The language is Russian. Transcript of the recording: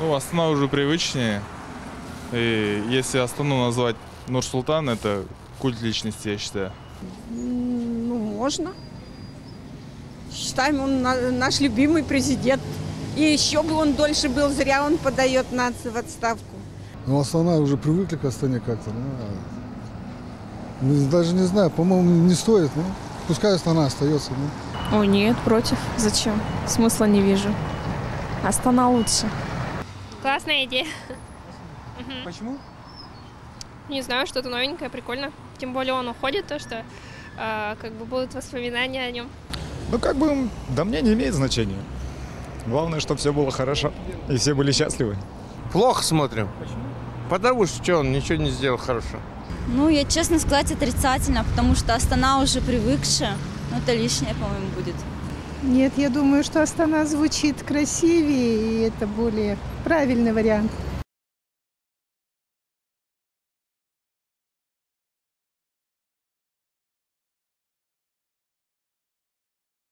Ну, Астана уже привычнее. И если Астану назвать Нур-Султан, это культ личности, я считаю. Ну, можно. Считаем, он наш любимый президент. И еще бы он дольше был, зря он подает нацию в отставку. Ну, Астана уже привыкли к Астане как-то. Даже не знаю, по-моему, не стоит. Ну, пускай Астана остается. Ну. О, нет, против. Зачем? Смысла не вижу. Астана лучше. Классная идея. Почему? Не знаю, что-то новенькое, прикольно. Тем более он уходит, то что как бы будут воспоминания о нем. Ну, как бы, да мне не имеет значения. Главное, чтобы все было хорошо и все были счастливы. Плохо смотрим. Почему? Потому что он ничего не сделал хорошо. Ну, я, честно сказать, отрицательно, потому что Астана уже привыкшая. Ну, это лишнее, по-моему, будет. Нет, я думаю, что Астана звучит красивее, и это более правильный вариант.